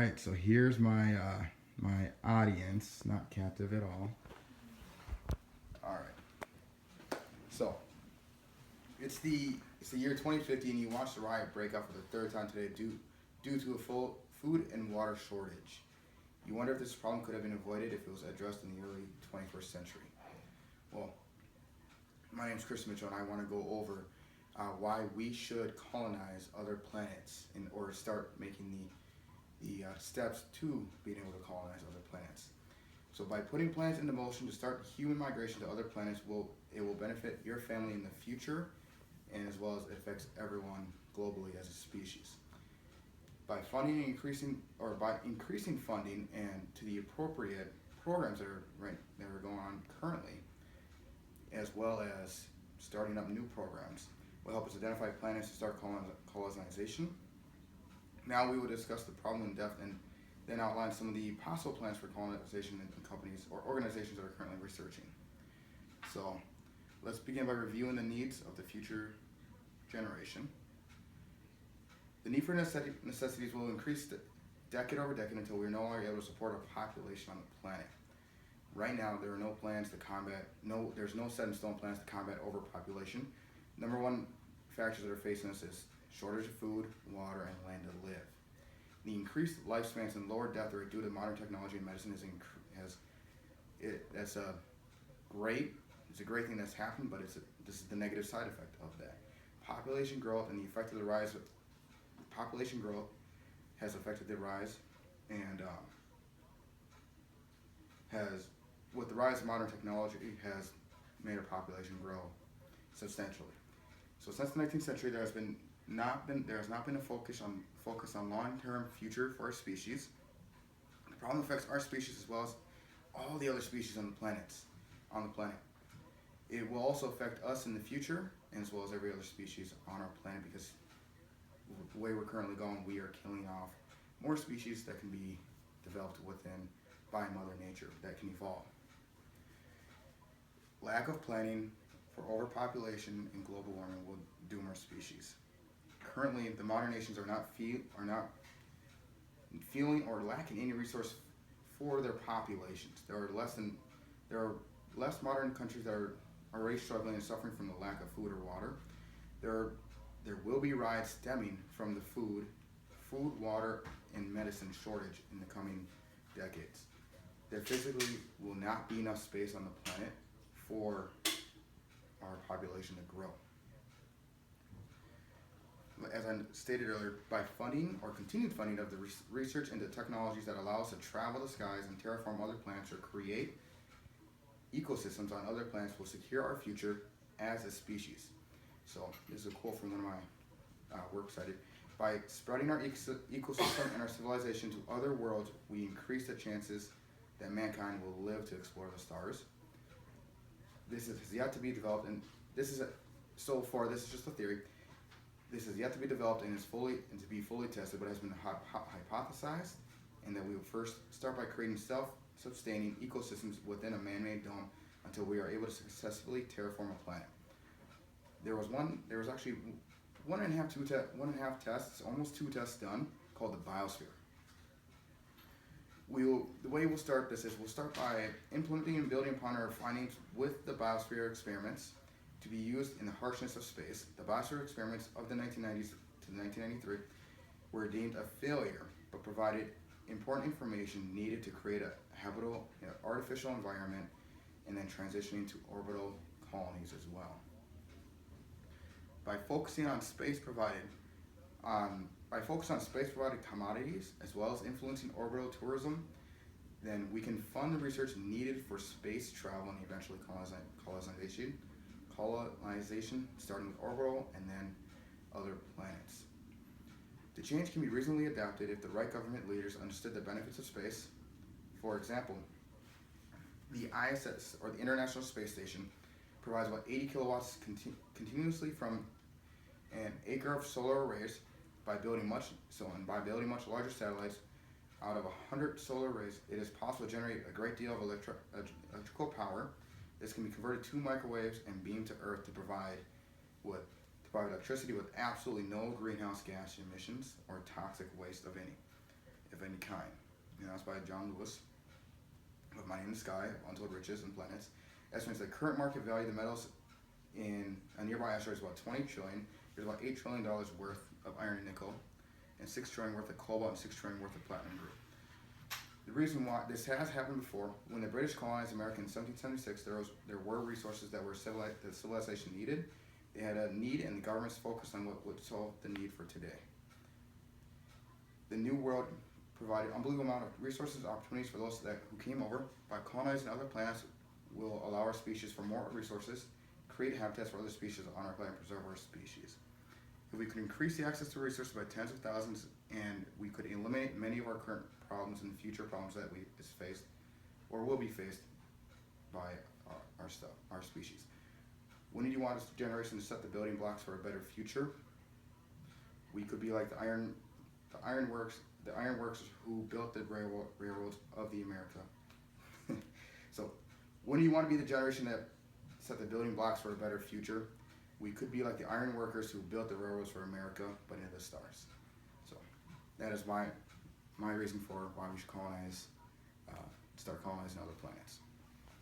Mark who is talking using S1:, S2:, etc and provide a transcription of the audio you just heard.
S1: right, so here's my audience, not captive at all. All right, so it's the year 2050, and you watch the riot break out for the third time today due to a full food and water shortage. You wonder if this problem could have been avoided if it was addressed in the early 21st century. Well, my name is Chris Mitchell, and I want to go over why we should colonize other planets or start making the steps to being able to colonize other planets. So by putting plans into motion to start human migration to other planets, it will benefit your family in the future, and as well as it affects everyone globally as a species. By funding and increasing funding and to the appropriate programs that are going on currently, as well as starting up new programs, will help us identify planets to start colonization. Now we will discuss the problem in depth and then outline some of the possible plans for colonization in companies or organizations that are currently researching. So let's begin by reviewing the needs of the future generation. The need for necessities will increase decade over decade until we are no longer able to support a population on the planet. Right now, there are no plans to there's no set in stone plans to combat overpopulation. Number one factors that are facing us is shortage of food, water, and land to live. The increased lifespans and lower death rate due to modern technology and medicine that's a great thing that's happened, but this is the negative side effect of that. Population growth and the effect of the rise of population growth has affected the rise and has with the rise of modern technology has made our population grow substantially. So since the 19th century, there has not been a focus on long-term future for our species. The problem affects our species as well as all the other species on the planet. It will also affect us in the future, as well as every other species on our planet, because the way we're currently going, we are killing off more species that can be developed by Mother Nature that can evolve. Lack of planning for overpopulation and global warming will doom our species. Currently, the modern nations are not feeling or lacking any resource for their populations. There are less modern countries that are already struggling and suffering from the lack of food or water. There will be riots stemming from the food, water, and medicine shortage in the coming decades. There physically will not be enough space on the planet for our population to grow. As I stated earlier, by funding or continued funding of the research into technologies that allow us to travel the skies and terraform other planets or create ecosystems on other planets will secure our future as a species. So this is a quote from one of my works I did. By spreading our ecosystem and our civilization to other worlds, we increase the chances that mankind will live to explore the stars. This has yet to be developed, and so far this is just a theory. This is yet to be developed and to be fully tested, but has been hypothesized, and that we will first start by creating self-sustaining ecosystems within a man-made dome until we are able to successfully terraform a planet. There was actually one and a half tests, almost 2 tests done, called the biosphere. The way we'll start this is we'll start by implementing and building upon our findings with the biosphere experiments to be used in the harshness of space. The biosphere experiments of the 1990s to 1993 were deemed a failure, but provided important information needed to create a habitable, artificial environment, and then transitioning to orbital colonies as well. By focusing on space-provided commodities, as well as influencing orbital tourism, then we can fund the research needed for space travel and eventually colonization, starting with orbital and then other planets. The change can be reasonably adapted if the right government leaders understood the benefits of space. For example, the ISS, or the International Space Station, provides about 80 kilowatts continuously from an acre of solar arrays. By building much larger satellites out of 100 solar arrays, it is possible to generate a great deal of electrical power. This can be converted to microwaves and beamed to Earth to provide electricity with absolutely no greenhouse gas emissions or toxic waste of any. of any kind. And that's by John Lewis. With Money in the Sky, Untold Riches and Planets, estimates the current market value of the metals in a nearby asteroid is about 20 trillion. There's about $8 trillion worth of iron and nickel, and 6 trillion worth of cobalt, and 6 trillion worth of platinum group. The reason why this has happened before, when the British colonized America in 1776, there were resources that the civilization needed. They had a need, and the governments focused on what would solve the need for today. The New World provided unbelievable amount of resources and opportunities for those who came over. By colonizing other planets will allow our species for more resources, create habitats for other species on our planet, and preserve our species. If we could increase the access to resources by tens of thousands, and we could eliminate many of our current problems and future problems that is faced or will be faced by our species. When do you want this generation to set the building blocks for a better future? We could be like the ironworkers who built the railroads of the America. So, when do you want to be the generation that set the building blocks for a better future? We could be like the iron workers who built the railroads for America, but into the stars. So, that is my reason for why we should start colonizing other planets.